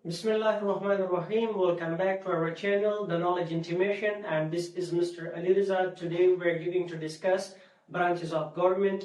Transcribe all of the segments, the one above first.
Bismillahirrahmanirrahim. Welcome back to our channel, The Knowledge Intimation, and this is Mr. Ali Riza. Today we're going to discuss branches of government.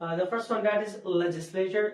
The first one that is legislature.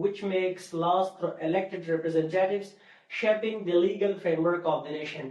which makes laws through elected representatives shaping the legal framework of the nation.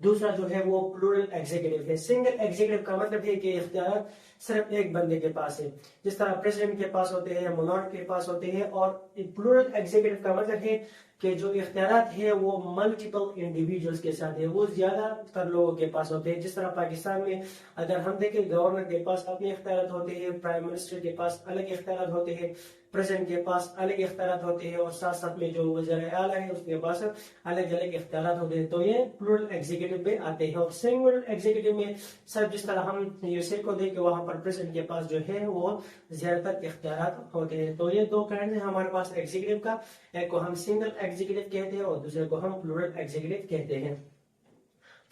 دوسرا جو ہے وہ plural executive ہے. Single executive کا مطلب ہے کہ اختیارات صرف ایک بندے کے پاس ہے، جس طرح پریزیڈنٹ کے پاس ہوتے ہیں، مونارک کے پاس ہوتے ہیں. اور پلورل ایگزیکٹو کا مطلب ہے کہ جو اختیارات ہے وہ ملٹیپل انڈیویجولز کے ساتھ ہے، وہ زیادہ تر لوگوں کے پاس ہوتے ہیں. جس طرح پاکستان میں اگر ہم دیکھیں گورنر کے پاس اپنے اختیارات ہوتے ہیں، پرائم منسٹر کے پاس الگ اختیارات ہوتے ہیں، پریزیڈنٹ کے پاس الگ اختیارات ہوتے ہیں، اور ساتھ ساتھ میں جو وزیر اعلیٰ ہے اس کے پاس الگ الگ اختیارات ہوتے ہیں. تو یہ پلورل ایگزیکٹو میں آتے ہیں. اور سنگل ایگزیکٹو میں صرف جس طرح ہم USA کو دیکھیں وہاں پر پریزیڈنٹ کے پاس جو ہے وہ زیادہ تر اختیارات ہوتے ہیں. تو یہ دو کائنڈ ہیں ہمارے پاس ایگزیکٹو کا، ایک کو ہم سنگل ایگزیکٹو کہتے ہیں اور دوسرے کو ہم پلورل ایگزیکٹو کہتے ہیں.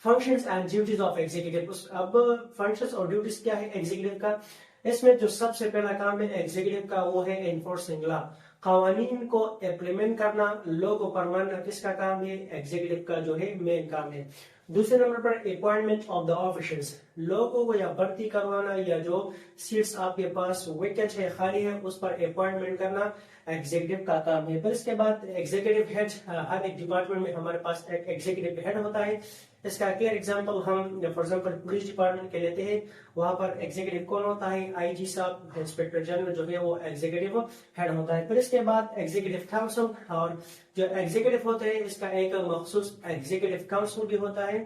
Functions and duties of executive. اب فنکشنز اور ڈیوٹیز کیا ہے ایگزیکٹو کا؟ اس میں جو سب سے پہلا کام ہے ایگزیکٹو کا وہ ہے انفورسنگ لا، قوانین کو امپلیمنٹ کرنا، لوگوں پر ماننا کس کا کام ہے؟ ایگزیکٹو کا جو ہے مین کام ہے. دوسرے number per appointment of the officials, لوگوں کو یا بھرتی کروانا یا جو سیٹس آپ کے پاس ویکنٹ ہے، خالی ہے، اس پر اپوائنٹمنٹ کرنا ایگزیکٹو کا کام ہے. پھر اس کے بعد ایگزیکٹو ہیڈ، ہر ایک ڈپارٹمنٹ میں ہمارے پاس ایک ایگزیکٹو ہیڈ ہوتا ہے. اس کا کلیئر ایگزامپل ہم فار ایگزامپل پولیس ڈپارٹمنٹ کے لیتے ہیں، وہاں پر ایگزیکٹو کون ہوتا ہے؟ IG صاحب، انسپیکٹر جنرل جو ہے وہ ایگزیکٹو ہیڈ ہوتا ہے. پھر اس کے بعد ایگزیکٹو کاؤنسل، اور جو ایگزیکٹو ہوتے ہیں اس کا ایک مخصوص ایگزیکٹو کاؤنسل بھی ہوتا ہے.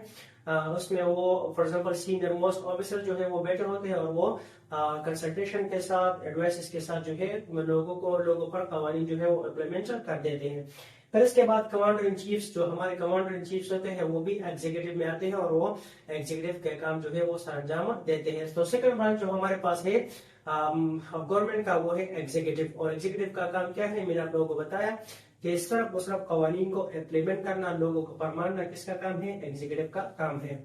اس میں وہ for example senior most officer جو ہے وہ بیٹھے ہوتے ہیں اور وہ کنسلٹیشن کے ساتھ، ایڈوائسز کے ساتھ جو ہے لوگوں پر قوانین جو ہے وہ امپلیمنٹ کر دیتے ہیں. پھر اس کے بعد کمانڈر ان چیفز، جو ہمارے کمانڈر ان چیفز ہوتے ہیں وہ بھی ایگزیکٹو میں آتے ہیں اور وہ ایگزیکٹو کے کام جو ہے وہ سر انجام دیتے ہیں. تو سیکنڈ برانچ جو ہمارے پاس ہے گورنمنٹ کا وہ ہے ایگزیکٹو. اور ایگزیکٹو کا کام کیا ہے؟ میں نے آپ لوگوں کو بتایا کہ صرف قوانین کو امپلیمنٹ کرنا، لوگوں کو فرمانا کس کا کام ہے؟ ایگزیکٹو کا کام ہے.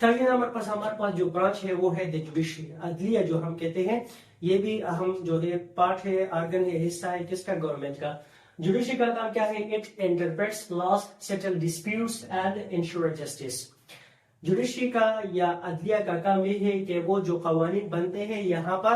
تھرڈ نمبر پر ہمارے پاس جو برانچ ہے وہ ہے جوڈیشری، عدلیہ جو ہم کہتے ہیں. یہ بھی اہم جو ہے پارٹ ہے، آرگن ہے، حصہ ہے کس کا؟ گورنمنٹ کا. جوڈیشری کا کام کیا ہے؟ It interprets laws, settle disputes and ensure justice. Judiciary کا یا عدلیہ کا کام یہ ہے کہ وہ جو قوانین بنتے ہیں یہاں پر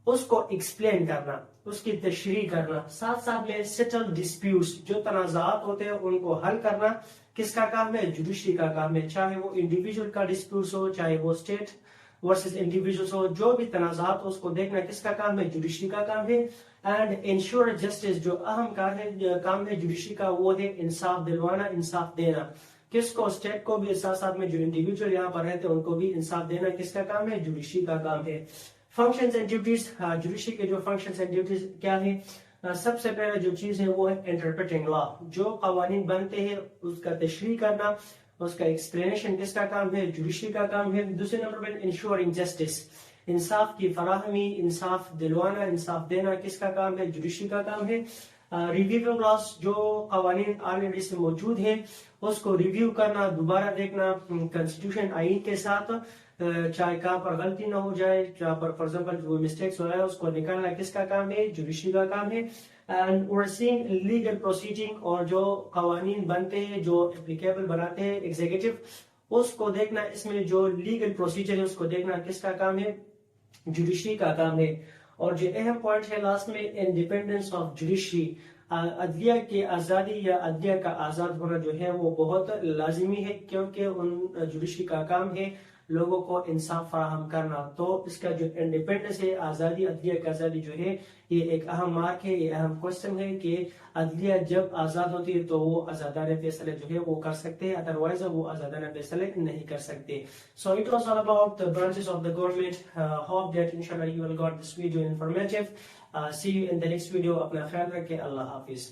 اس کو ایکسپلین کرنا، اس کی تشریح کرنا، ساتھ ساتھ میں سیٹل ڈسپیوٹس، جو تنازعات ہوتے ہیں ان کو حل کرنا کس کا کام ہے؟ جوڈیشری کا کام ہے. چاہے وہ انڈیویجول کا ڈسپیوٹس ہو، چاہے وہ اسٹیٹ ورسز انڈیویجولس ہو، جو بھی تنازعات اس کو دیکھنا کس کا کام ہے؟ جوڈیشری کا کام ہے. اینڈ انشور جسٹس، جو اہم کام ہے جوڈیشری کا وہ ہے انصاف دلوانا، انصاف دینا. کس کو؟ اسٹیٹ کو بھی، ساتھ ساتھ میں جو انڈیویجول یہاں پر رہتے ہیں ان کو بھی انصاف دینا کس کا کام ہے؟ جوڈیشری کا کام ہے. فنکشنز اینڈ ڈیوٹیز، جوڈیشری کے جو فنکشنز اینڈ ڈیوٹیز کیا ہے؟ سب سے پہلے جو چیز ہے وہ ہے انٹرپریٹنگ لا، جو قوانین بنتے ہیں اس کا تشریح کرنا، اس کا ایکسپلینیشن کس کا کام ہے؟ جوڈیشری کا کام ہے. دوسرے نمبر پر انشورنگ جسٹس، انصاف کی فراہمی، انصاف دلوانا، انصاف دینا کس کا کام ہے؟ جوڈیشری کا کام ہے. ریویو لاس، جو قوانین آلریڈی سے موجود ہیں اس کو ریویو کرنا، دوبارہ دیکھنا کنسٹیٹیوشن آئین کے ساتھ، چاہے کہاں پر غلطی نہ ہو جائے، جہاں پر فار ایگزامپل جو مسٹیکس ہو رہا ہے اس کو نکالنا کس کا کام ہے؟ جوڈیشری کا کام ہے. اینڈ اوورسیئنگ لیگل پروسیڈنگ، اور جو قوانین بنتے ہیں جو اپلیکیبل بناتے ہیں ایگزیکٹو، اس کو دیکھنا، اس میں جو لیگل پروسیجر ہے اس کو دیکھنا کس کا کام ہے؟ جوڈیشری کا کام ہے. اور جو اہم پوائنٹ ہے لاسٹ میں انڈیپینڈنس آف جوڈیشری، عدلیہ کی آزادی یا عدلیہ کا آزاد ہونا جو ہے وہ بہت لازمی ہے، کیونکہ جوڈیشری کا کام ہے لوگوں کو انصاف فراہم کرنا. تو اس کا جو انڈیپینڈنس ہے، آزادی، عدلیہ کی آزادی جو ہے یہ ایک اہم مارک ہے، یہ اہم کوشچن ہے کہ عدلیہ جب آزاد ہوتی ہے تو وہ آزادانہ فیصلے جو ہے وہ کر سکتے ہیں، ادروائز وہ آزادانہ فیصلے نہیں کر سکتے. So it was all about the branches of the government. Hope that inshallah you will got this video informative. See you in the next video. اپنا خیال رکھیں. اللہ حافظ.